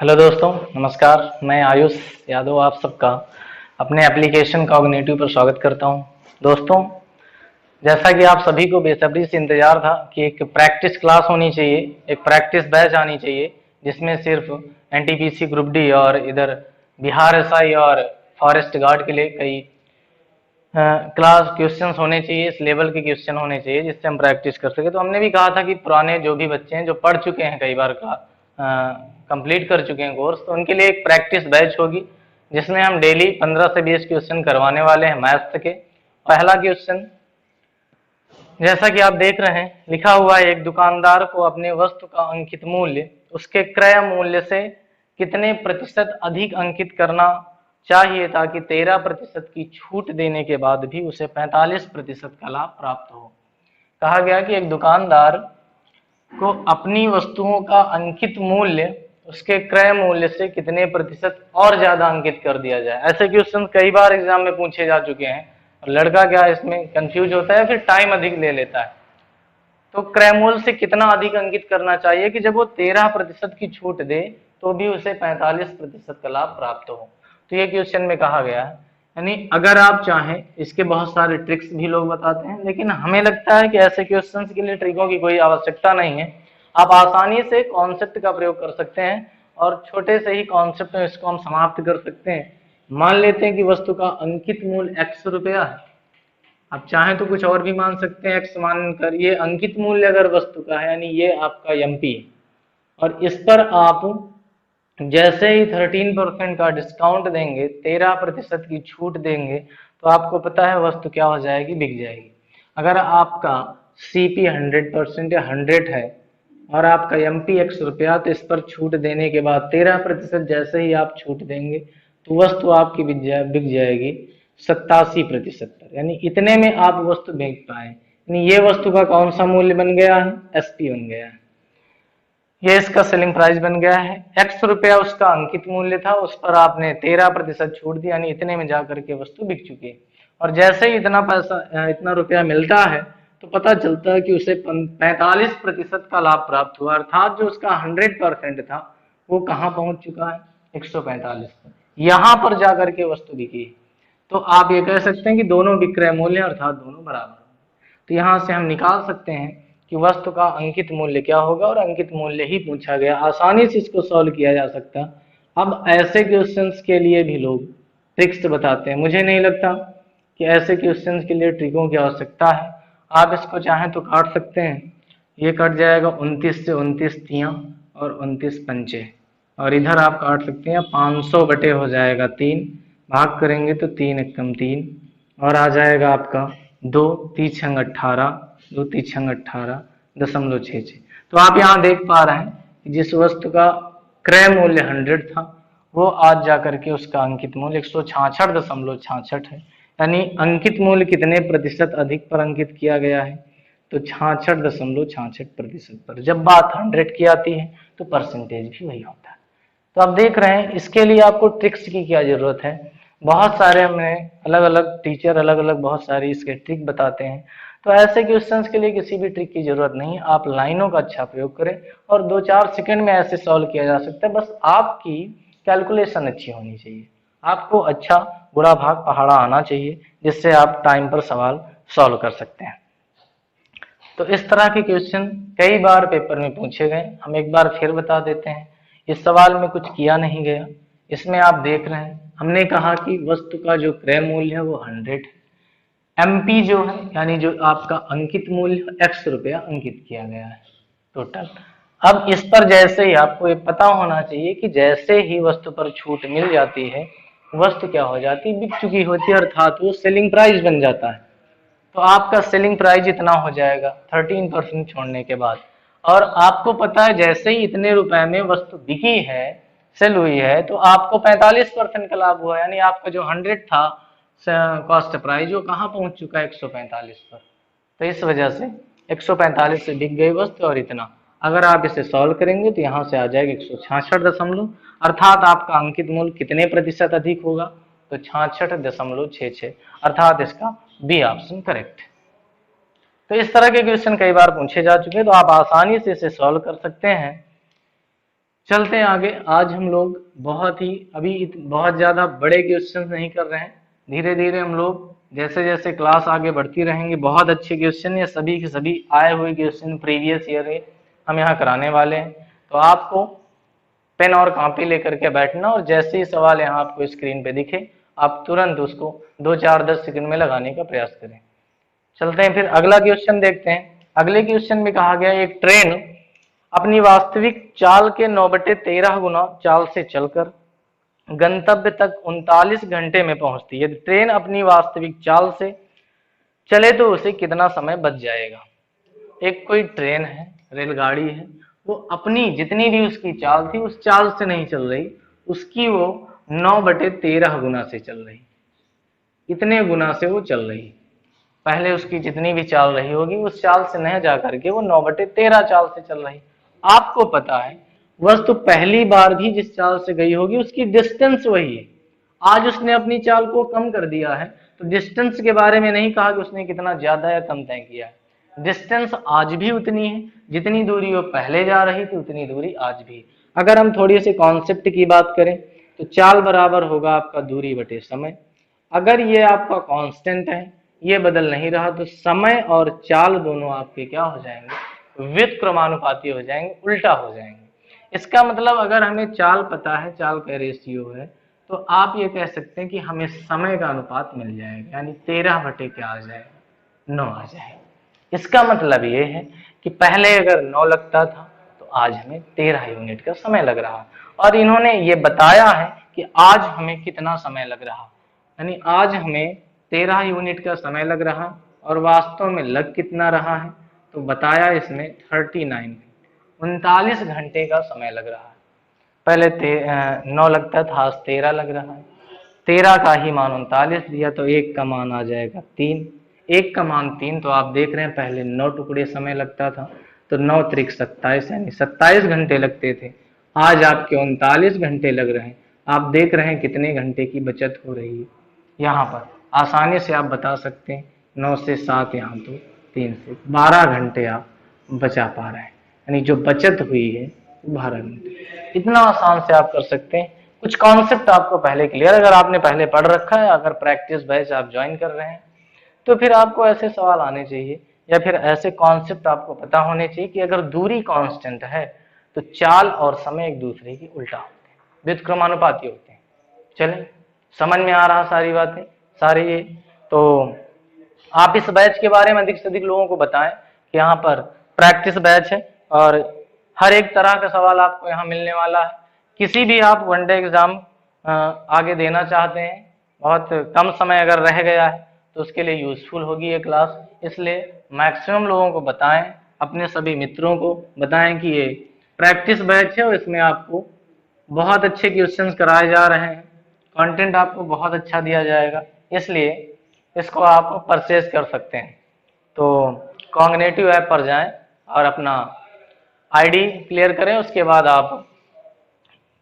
Hello दोस्तों, नमस्कार। मैं आयुष यादव आप सबका अपने एप्लीकेशन कॉग्निटिव पर स्वागत करता हूं। दोस्तों, जैसा कि आप सभी को बेसब्री से इंतजार था कि एक प्रैक्टिस क्लास होनी चाहिए, एक प्रैक्टिस बैच आनी चाहिए जिसमें सिर्फ एनटीपीसी ग्रुप डी और इधर बिहार एसआई और फॉरेस्ट गार्ड के लिए कई क्लास क्वेश्चंस होने चाहिए, इस लेवल के क्वेश्चन होने चाहिए जिससे हम प्रैक्टिस कर सके। तो हमने भी कहा था कि पुराने जो भी बच्चे हैं जो पढ़ चुके हैं कई बार का कंप्लीट कर चुके हैं कोर्स, तो उनके लिए एक प्रैक्टिस बैच होगी जिसमें हम डेली 15 से 20 क्वेश्चन करवाने वाले हैं मैथ्स के। पहला क्वेश्चन, जैसा कि आप देख रहे हैं, लिखा हुआ है एक दुकानदार को अपने वस्तु का अंकित मूल्य उसके क्रय मूल्य से कितने प्रतिशत अधिक अंकित करना चाहिए ताकि 13% की छूट देने के बाद भी उसे 45% का लाभ प्राप्त हो। कहा गया कि एक दुकानदार को अपनी वस्तुओं का अंकित मूल्य उसके क्रय मूल्य से कितने प्रतिशत और ज्यादा अंकित कर दिया जाए। ऐसे क्वेश्चन कई बार एग्जाम में पूछे जा चुके हैं और लड़का क्या इसमें कंफ्यूज होता है, फिर टाइम अधिक ले लेता है। तो क्रय मूल्य से कितना अधिक अंकित करना चाहिए कि जब वो 13% की छूट दे तो भी उसे 45% का लाभ प्राप्त हो। तो ये क्वेश्चन में कहा गया है। यानी अगर आप चाहें, इसके बहुत सारे ट्रिक्स भी लोग बताते हैं, लेकिन हमें लगता है कि ऐसे क्वेश्चंस के लिए ट्रिकों की कोई आवश्यकता नहीं है। आप आसानी से कॉन्सेप्ट का प्रयोग कर सकते हैं और छोटे से ही कॉन्सेप्ट में इसको हम समाप्त कर सकते हैं। मान लेते हैं कि वस्तु का अंकित मूल्य x रुपया है। आप चाहें तो कुछ और भी मान सकते हैं, x मानकर। ये अंकित मूल्य अगर वस्तु का है यानी ये आपका एमपी है, और इस पर आप जैसे ही 13% का डिस्काउंट देंगे, 13% की छूट देंगे, तो आपको पता है वस्तु क्या हो जाएगी, बिक जाएगी। अगर आपका सीपी 100% या 100 है और आपका एमपी x रुपया, तो इस पर छूट देने के बाद 13% जैसे ही आप छूट देंगे तो वस्तु आपकी बिक जाएगी 87% पर। यानी इतने में आप वस्तु बेच पाए। यानी ये वस्तु का कौन सा मूल्य बन गया है, एसपी बन गया है। ये इसका सेलिंग प्राइस बन गया है। x रुपया उसका अंकित मूल्य था, उस पर आपने 13% छूट दी, यानी इतने में जाकर के वस्तु बिक चुकी है। और जैसे ही इतना पैसा, इतना रुपया मिलता है तो पता चलता है कि उसे 45% का लाभ प्राप्त हुआ, अर्थात जो उसका 100% था वो कहाँ पहुंच चुका है, 145 पर। यहां पर जाकर के वस्तु बिकी। तो आप ये कह सकते हैं कि दोनों विक्रय मूल्य अर्थात दोनों बराबर। तो यहाँ से हम निकाल सकते हैं कि वस्तु का अंकित मूल्य क्या होगा, और अंकित मूल्य ही पूछा गया। आसानी से इसको सॉल्व किया जा सकता। अब ऐसे क्वेश्चंस के लिए भी लोग ट्रिक्स बताते हैं। मुझे नहीं लगता कि ऐसे क्वेश्चंस के लिए ट्रिकों की आवश्यकता है। आप इसको चाहें तो काट सकते हैं। ये कट जाएगा 29 से 29 तियां और 29 पंचे, और इधर आप काट सकते हैं 500 बटे हो जाएगा 3, भाग करेंगे तो 3 एकम 3, और आ जाएगा आपका 2 3 18, 2 3 18 दशमलव 6। तो आप यहाँ देख पा रहे हैं कि जिस वस्तु का क्रय मूल्य 100 था वो आज जाकर के उसका अंकित मूल्य 166.66 है। यानी अंकित मूल्य कितने प्रतिशत अधिक पर अंकित किया गया है, तो 66.66% पर। जब बात 100 की आती है तो परसेंटेज भी वही होता है। तो आप देख रहे हैं, इसके लिए आपको ट्रिक्स की क्या जरूरत है। बहुत सारे हमें अलग अलग टीचर अलग अलग बहुत सारी इसके ट्रिक बताते हैं। तो ऐसे क्वेश्चंस के लिए किसी भी ट्रिक की जरूरत नहीं है। आप लाइनों का अच्छा प्रयोग करें और 2-4 सेकंड में ऐसे सॉल्व किया जा सकता है। बस आपकी कैलकुलेशन अच्छी होनी चाहिए, आपको अच्छा बुरा भाग पहाड़ा आना चाहिए, जिससे आप टाइम पर सवाल सॉल्व कर सकते हैं। तो इस तरह के क्वेश्चन कई बार पेपर में पूछे गए। हम एक बार फिर बता देते हैं। इस सवाल में कुछ किया नहीं गया। इसमें आप देख रहे हैं, हमने कहा कि वस्तु का जो क्रय मूल्य है वो 100 है। एमपी जो है यानी जो आपका अंकित मूल्य x रुपया अंकित किया गया है टोटल। अब इस पर जैसे ही आपको ये पता होना चाहिए कि जैसे ही वस्तु पर छूट मिल जाती है, वस्तु क्या हो जाती है, बिक चुकी होती है, अर्थात वो सेलिंग प्राइस बन जाता है। तो आपका सेलिंग प्राइस इतना हो जाएगा 13% छोड़ने के बाद। और आपको पता है जैसे ही इतने रुपए में वस्तु बिकी है, सेल हुई है, तो आपको 45% का लाभ हुआ। यानी आपका जो 100 था कॉस्ट प्राइस, वो कहाँ पहुंच चुका है, 145 पर। तो इस वजह से 145 से बिक गई वस्तु। और इतना अगर आप इसे सॉल्व करेंगे तो यहाँ से आ जाएगा 166 अर्थात आपका अंकित मूल्य कितने प्रतिशत अधिक होगा, तो 66.66, अर्थात इसका बी ऑप्शन करेक्ट। तो इस तरह के क्वेश्चन कई बार पूछे जा चुके हैं, तो आप आसानी से इसे सॉल्व कर सकते हैं। चलते हैं आगे। आज हम लोग बहुत ज्यादा बड़े क्वेश्चन नहीं कर रहे हैं, धीरे धीरे हम लोग जैसे जैसे क्लास आगे बढ़ती रहेंगे बहुत अच्छे क्वेश्चन, ये सभी के सभी आए हुए क्वेश्चन प्रीवियस ईयर के हम यहाँ कराने वाले हैं। तो आपको पेन और कॉपी लेकर के बैठना और जैसे ही सवाल यहाँ आपको स्क्रीन पे दिखे आप तुरंत उसको 2-4-10 सेकंड में लगाने का प्रयास करें। चलते हैं फिर अगला क्वेश्चन देखते हैं। अगले क्वेश्चन में कहा गया एक ट्रेन अपनी वास्तविक चाल के 9/13 गुना चाल से चलकर गंतव्य तक 39 घंटे में पहुंचती है। यदि ट्रेन अपनी वास्तविक चाल से चले तो उसे कितना समय बच जाएगा। एक कोई ट्रेन है, रेलगाड़ी है, वो अपनी जितनी भी उसकी चाल थी उस चाल से नहीं चल रही, उसकी वो 9/13 गुना से चल रही, इतने गुना से वो चल रही। पहले उसकी जितनी भी चाल रही होगी उस चाल से नहीं जा करके वो 9/13 चाल से चल रही। आपको पता है वस्तु पहली बार भी जिस चाल से गई होगी उसकी डिस्टेंस वही है। आज उसने अपनी चाल को कम कर दिया है तो डिस्टेंस के बारे में नहीं कहा कि उसने कितना ज्यादा या कम तय किया है। डिस्टेंस आज भी उतनी है, जितनी दूरी वो पहले जा रही थी उतनी दूरी आज भी। अगर हम थोड़ी सी कॉन्सेप्ट की बात करें तो चाल बराबर होगा आपका दूरी बटे समय। अगर ये आपका कांस्टेंट है, ये बदल नहीं रहा, तो समय और चाल दोनों आपके क्या हो जाएंगे, व्युत्क्रमानुपाती हो जाएंगे, उल्टा हो जाएंगे। इसका मतलब अगर हमें चाल पता है, चाल का रेशियो है, तो आप ये कह सकते हैं कि हमें समय का अनुपात मिल जाएगा, यानी 13 बटे क्या आ जाएगा, 9 आ जाएगा। इसका मतलब ये है कि पहले अगर 9 लगता था तो आज हमें 13 यूनिट का समय लग रहा, और इन्होंने ये बताया है कि आज हमें कितना समय लग रहा, यानी आज हमें 13 यूनिट का समय लग रहा और वास्तव में लग कितना रहा है, तो बताया इसमें 39 घंटे का समय लग रहा है। पहले 9 लगता था, आज 13 लग रहा है। 13 का ही मान 39 दिया तो 1 का मान आ जाएगा 3, 1 का मान 3। तो आप देख रहे हैं पहले 9 टुकड़े समय लगता था तो 9 त्रिक 27, यानी 27 घंटे लगते थे, आज आपके 39 घंटे लग रहे हैं। आप देख रहे हैं कितने घंटे की बचत हो रही है। यहाँ पर आसानी से आप बता सकते हैं 9 से 7 यहाँ तो 3 से 12 घंटे आप बचा पा रहे हैं, यानी जो बचत हुई है वो 12 घंटे। इतना आसान से आप कर सकते हैं। कुछ कॉन्सेप्ट आपको पहले क्लियर, अगर आपने पहले पढ़ रखा है, अगर प्रैक्टिस बैच आप ज्वाइन कर रहे हैं तो फिर आपको ऐसे सवाल आने चाहिए या फिर ऐसे कॉन्सेप्ट आपको पता होने चाहिए कि अगर दूरी कांस्टेंट है तो चाल और समय एक दूसरे की उल्टा होते हैं, व्युत्क्रमानुपाती होते हैं। चलें, समझ में आ रहा सारी बातें सारी ये। तो आप इस बैच के बारे में अधिक से अधिक लोगों को बताएं कि यहाँ पर प्रैक्टिस बैच है और हर एक तरह का सवाल आपको यहाँ मिलने वाला है। किसी भी आप वनडे एग्जाम आगे देना चाहते हैं, बहुत कम समय अगर रह गया है तो उसके लिए यूजफुल होगी ये क्लास, इसलिए मैक्सिमम लोगों को बताएं, अपने सभी मित्रों को बताएं कि ये प्रैक्टिस बैच है और इसमें आपको बहुत अच्छे क्वेश्चंस कराए जा रहे हैं, कंटेंट आपको बहुत अच्छा दिया जाएगा, इसलिए इसको आप परचेज कर सकते हैं। तो कॉग्निटिव ऐप पर जाएं और अपना आईडी क्लियर करें, उसके बाद आप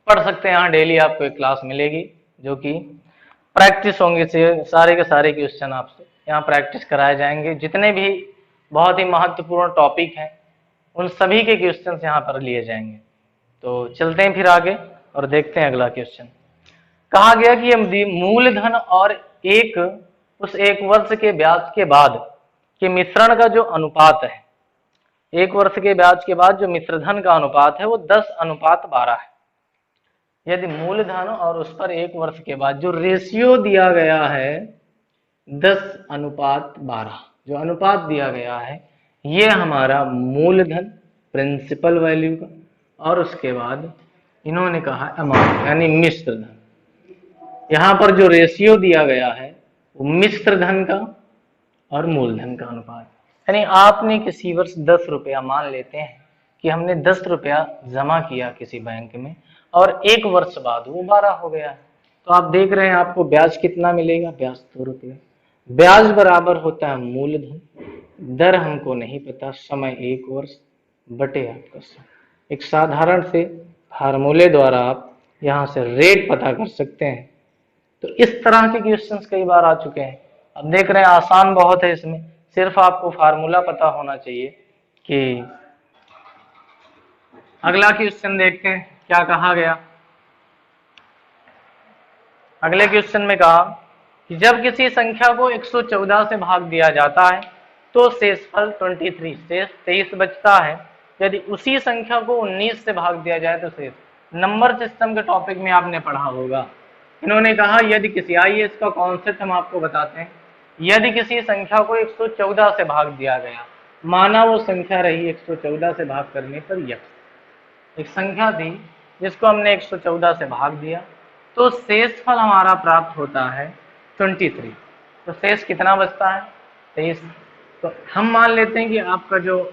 पढ़ सकते हैं। यहाँ डेली आपको एक क्लास मिलेगी जो कि प्रैक्टिस होंगे, से सारे के सारे क्वेश्चन आपसे यहाँ प्रैक्टिस कराए जाएंगे। जितने भी बहुत ही महत्वपूर्ण टॉपिक हैं उन सभी के क्वेश्चन यहाँ पर लिए जाएंगे। तो चलते हैं फिर आगे और देखते हैं अगला क्वेश्चन। कहा गया कि मूलधन और उस एक वर्ष के ब्याज के बाद के मिश्रण का जो अनुपात है, एक वर्ष के ब्याज के बाद जो मिश्रधन का अनुपात है वो 10:12 है। यदि मूलधन और उस पर एक वर्ष के बाद जो रेशियो दिया गया है 10:12, जो अनुपात दिया गया है ये हमारा मूलधन प्रिंसिपल वैल्यू का, और उसके बाद इन्होंने कहा अमाउंट यानी मिश्र धन। यहाँ पर जो रेशियो दिया गया है वो मिश्र धन का और मूलधन का अनुपात, यानी आपने किसी वर्ष 10 रुपया, मान लेते हैं कि हमने 10 रुपया जमा किया किसी बैंक में और एक वर्ष बाद वो 12 हो गया, तो आप देख रहे हैं आपको ब्याज कितना मिलेगा, ब्याज 2 रुपया। ब्याज बराबर होता है मूलधन, दर हमको नहीं पता, समय 1 वर्ष बटे आपका समय। एक साधारण से फार्मूले द्वारा आप यहाँ से रेट पता कर सकते हैं। तो इस तरह के क्वेश्चंस कई बार आ चुके हैं। अब देख रहे हैं आसान बहुत है, इसमें सिर्फ आपको फार्मूला पता होना चाहिए। कि अगला क्वेश्चन देखते हैं। क्या कहा गया, अगले क्वेश्चन में कहा कि जब किसी संख्या को 114 से भाग दिया जाता है तो शेषफल 23 शेष 23 बचता है। यदि उसी संख्या को 19 से भाग दिया जाए तो शेष। नंबर सिस्टम के टॉपिक में आपने पढ़ा होगा। इन्होंने कहा यदि किसी, आइए इसका कॉन्सेप्ट हम आपको बताते हैं। यदि किसी संख्या को 114 से भाग दिया गया, माना वो संख्या रही 114 से भाग करने पर यक्स, एक संख्या थी जिसको हमने 114 से भाग दिया, तो शेषफल हमारा प्राप्त होता है 23। तो शेष कितना बचता है, 23। तो हम मान लेते हैं कि आपका जो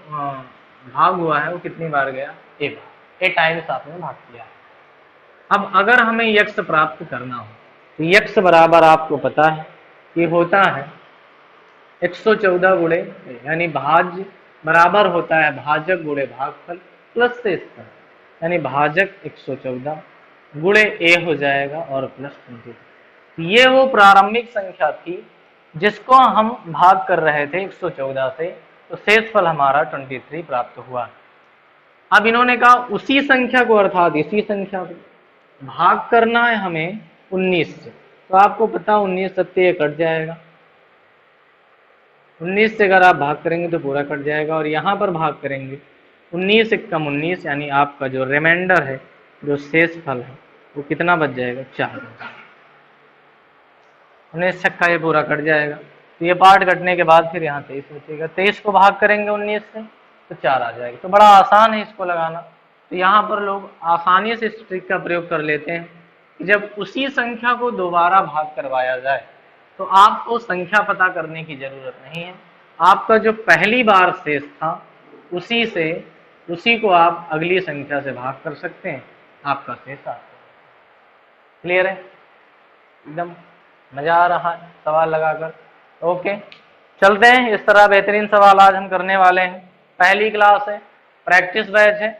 भाग हुआ है वो कितनी बार गया, एक बार, 8 टाइम्स आपने भाग किया है। अब अगर हमें यक्स प्राप्त करना हो तो यक्स बराबर आपको पता है कि होता है 114 गुणे, यानी भाज्य बराबर होता है भाजक गुणे भागफल प्लस शेषफल, यानी भाजक 114 गुणे ए हो जाएगा और प्लस 23। ये वो प्रारंभिक संख्या थी जिसको हम भाग कर रहे थे 114 से, तो शेषफल हमारा 23 प्राप्त हुआ। अब इन्होंने कहा उसी संख्या को, अर्थात इसी संख्या को भाग करना है हमें 19 से, तो आपको पता 19 सत्य कट जाएगा, 19 से अगर आप भाग करेंगे तो पूरा कट जाएगा, और यहाँ पर भाग करेंगे 19 से कम 19, यानी आपका जो रिमाइंडर है, जो शेषफल है, वो कितना बच जाएगा, 4। 19 छक्का ये पूरा कट जाएगा। तो ये पार्ट कटने के बाद फिर यहाँ 23 बचेगा, 23 को भाग करेंगे 19 से तो 4 आ जाएगा। तो बड़ा आसान है इसको लगाना। तो यहाँ पर लोग आसानी से इस ट्रिक का प्रयोग कर लेते हैं कि जब उसी संख्या को दोबारा भाग करवाया जाए तो आपको संख्या पता करने की जरूरत नहीं है, आपका जो पहली बार शेष था उसी को आप अगली संख्या से भाग कर सकते हैं, आपका शेष आता है। क्लियर है, एकदम मजा आ रहा है सवाल लगाकर। ओके, चलते हैं। इस तरह बेहतरीन सवाल आज हम करने वाले हैं। पहली क्लास है, प्रैक्टिस बैच है,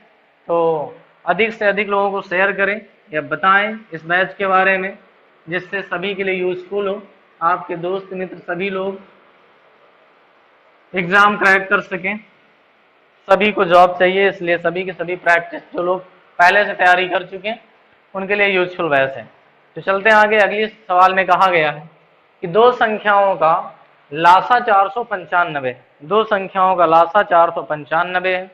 तो अधिक से अधिक लोगों को शेयर करें या बताएं इस बैच के बारे में, जिससे सभी के लिए यूजफुल हो, आपके दोस्त मित्र सभी लोग एग्जाम क्रैक कर सकें। सभी को जॉब चाहिए, इसलिए सभी की सभी प्रैक्टिस, जो लोग पहले से तैयारी कर चुके हैं उनके लिए यूजफुल बैच है। तो चलते हैं आगे। अगली सवाल में कहा गया है कि दो संख्याओं का लासा 495, दो संख्याओं का लासा 495 है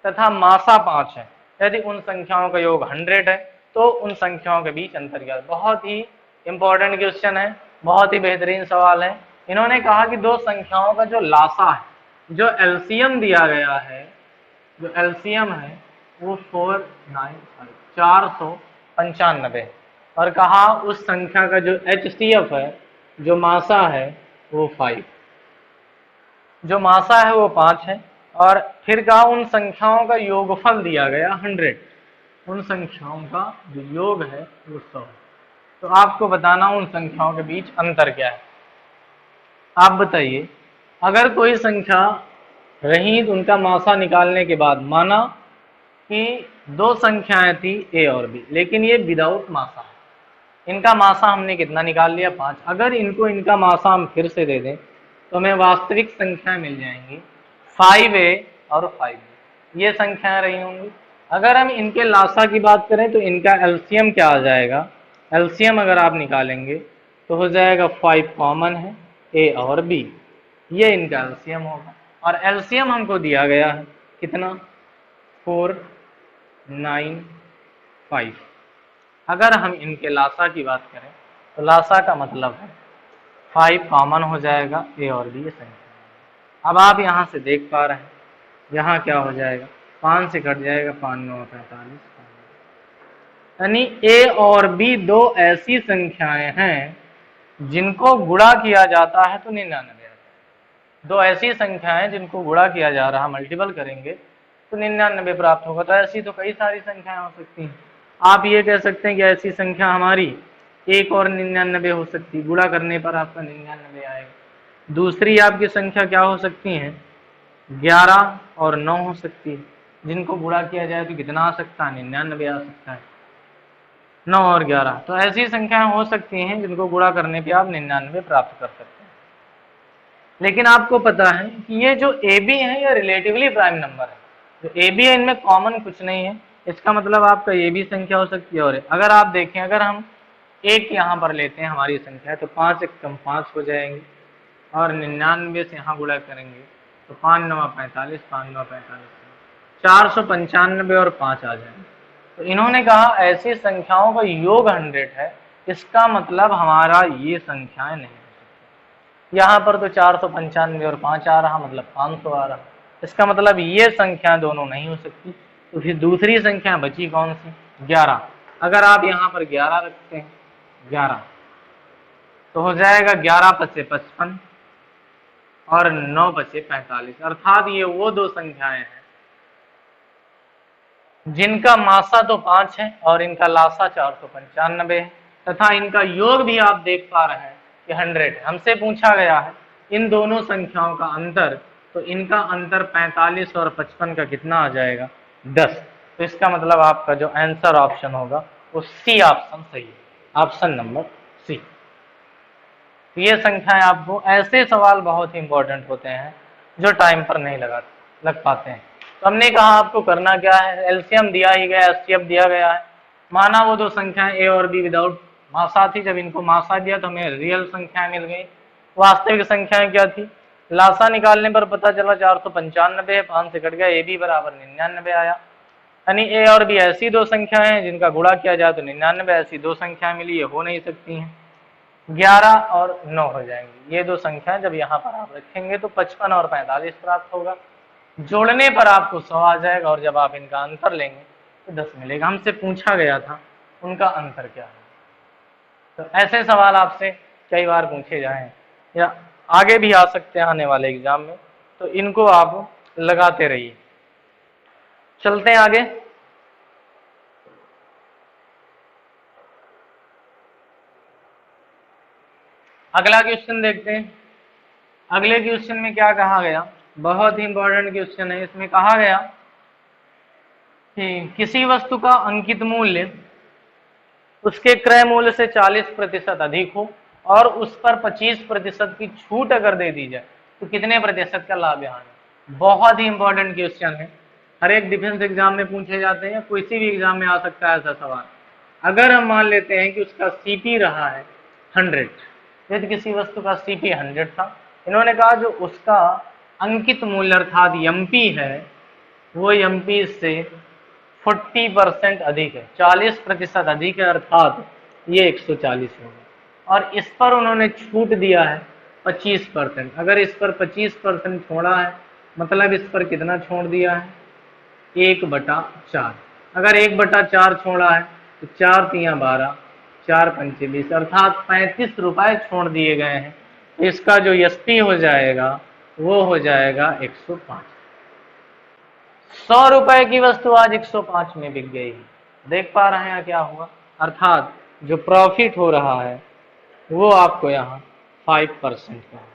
तथा मासा 5 है। यदि उन संख्याओं का योग 100 है तो उन संख्याओं के बीच अंतर क्या है। बहुत ही इंपॉर्टेंट क्वेश्चन है, बहुत ही बेहतरीन सवाल है। इन्होंने कहा कि दो संख्याओं का जो लासा है, जो एलसीएम दिया गया है, जो एलसीएम है वो 495, और कहा उस संख्या का जो एचसीएफ है, जो मासा है वो 5, जो मासा है वो 5 है। और फिर कहा उन संख्याओं का योगफल दिया गया 100, उन संख्याओं का जो योग है वो 100। तो आपको बताना उन संख्याओं के बीच अंतर क्या है। आप बताइए, अगर कोई संख्या रही तो उनका मासा निकालने के बाद माना कि दो संख्याएं थी ए और बी, लेकिन ये विदाउट मासा है, इनका मासा हमने कितना निकाल लिया, 5। अगर इनको इनका मासा हम फिर से दे दें तो हमें वास्तविक संख्याएं मिल जाएंगी 5a और 5b, ये संख्याएं रही होंगी। अगर हम इनके लासा की बात करें तो इनका एलसीएम क्या आ जाएगा, एलसीएम अगर आप निकालेंगे तो हो जाएगा 5 कॉमन है, ए और बी, ये इनका एलसीएम होगा। और एलसीएम हमको दिया गया है कितना, 495। अगर हम इनके लासा की बात करें तो लासा का मतलब है 5 कॉमन हो जाएगा, ए और बी ये संख्या। अब आप यहाँ से देख पा रहे हैं यहाँ क्या हो जाएगा, 5 से कट जाएगा, 5 9 45, यानी ए और बी दो ऐसी संख्याएं हैं जिनको गुणा किया जाता है तो 99 आता है। दो ऐसी संख्याएं जिनको गुणा किया जा रहा, मल्टीपल करेंगे तो 99 प्राप्त होगा। तो ऐसी तो कई सारी संख्याएं हो सकती हैं। आप ये कह सकते हैं कि ऐसी संख्या हमारी 1 और 99 हो सकती है, गुणा करने पर आपका 99 आएगा। दूसरी आपकी संख्या क्या हो सकती है, 11 और 9 हो सकती है, जिनको गुणा किया जाए तो कितना आ सकता है, 99 आ सकता है, 9 और 11। तो ऐसी संख्याएं हो सकती हैं जिनको गुणा करने पे आप 99 प्राप्त कर सकते हैं। लेकिन आपको पता है कि ये जो ए बी है ये रिलेटिवली प्राइम नंबर है। जो ए बी है इनमें कॉमन कुछ नहीं है, इसका मतलब आपका ये भी संख्या हो सकती है। और अगर आप देखें, अगर हम एक यहाँ पर लेते हैं हमारी संख्या, तो 5 एक कम 5 हो जाएंगे और 99 से यहाँ गुणा करेंगे तो 5 9 45, 5 9 45, 495 और 5 आ जाएंगे। तो इन्होंने कहा ऐसी संख्याओं का योग 100 है, इसका मतलब हमारा ये संख्याएं नहीं हो सकती। यहाँ पर तो 495 और 5 आ रहा, मतलब 500 आ रहा, इसका मतलब ये संख्या दोनों नहीं हो सकती। तो फिर दूसरी संख्या बची कौन सी? 11। अगर आप यहाँ पर 11 रखते हैं, 11 तो हो जाएगा 11 पचे 55 और 9 बचे 45, अर्थात ये वो दो संख्याएं हैं जिनका मासा तो 5 है और इनका लासा 495 है, तथा इनका योग भी आप देख पा रहे हैं कि 100 है। हमसे पूछा गया है इन दोनों संख्याओं का अंतर, तो इनका अंतर 45 और 55 का कितना आ जाएगा? 10। तो इसका मतलब आपका जो आंसर ऑप्शन होगा वो सी ऑप्शन सही है, ऑप्शन नंबर सी। ये संख्याएं आपको, ऐसे सवाल बहुत ही इंपॉर्टेंट होते हैं जो टाइम पर नहीं लग पाते हैं। तो हमने कहा आपको करना क्या है, एलसीएम दिया ही गया, एचसीएफ दिया गया है, माना वो दो संख्याएं ए और बी विदाउट मासा थी, जब इनको मासा दिया तो हमें रियल संख्याएं मिल गई। वास्तविक संख्याएं क्या थी? लासा निकालने पर पता चला 495 है, 5 से कट गया, ए बी बराबर 99 आया। यानी ए और बी ऐसी दो संख्याएं हैं जिनका गुणा किया जाए तो 99 ऐसी दो संख्याएं मिली, ये हो नहीं सकती हैं। 11 और 9 हो जाएंगी, ये दो संख्याएं जब यहाँ पर आप रखेंगे तो 55 और 45 प्राप्त होगा। जोड़ने पर आपको 100 आ जाएगा और जब आप इनका अंतर लेंगे तो 10 मिलेगा। हमसे पूछा गया था उनका अंतर क्या है। तो ऐसे सवाल आपसे कई बार पूछे जाएं या आगे भी आ सकते हैं आने वाले एग्जाम में, तो इनको आप लगाते रहिए। चलते हैं आगे। अगला क्वेश्चन देखते हैं। अगले क्वेश्चन में क्या कहा गया, बहुत ही इंपॉर्टेंट क्वेश्चन है। इसमें कहा गया कि किसी वस्तु का अंकित मूल्य उसके क्रय मूल्य से 40% अधिक हो और उस पर 25% की छूट अगर दे दी जाए तो कितने प्रतिशत का लाभ यहाँ है। बहुत ही इंपॉर्टेंट क्वेश्चन है, हर एक डिफेंस एग्जाम में पूछे जाते हैं, किसी भी एग्जाम में आ सकता है ऐसा सवाल। अगर हम मान लेते हैं कि उसका सीपी रहा है 100, यदि किसी वस्तु का सीपी 100 था, इन्होंने कहा जो उसका अंकित मूल्य अर्थात एमपी है वो एमपी से 40% अधिक है, 40% अधिक है, अर्थात ये 140 होगा। और इस पर उन्होंने छूट दिया है 25%। अगर इस पर 25% छोड़ा है मतलब इस पर कितना छोड़ दिया है? 1/4। अगर 1/4 छोड़ा है तो 4 तियां 12, 4 पंचे 20, अर्थात 35 रुपए छोड़ दिए गए हैं। इसका जो एसपी हो जाएगा वो हो जाएगा 105। 100 रुपए की वस्तु आज 105 में बिक गई है। देख पा रहे हैं क्या हुआ? अर्थात जो प्रॉफिट हो रहा है वो आपको यहाँ 5% का है।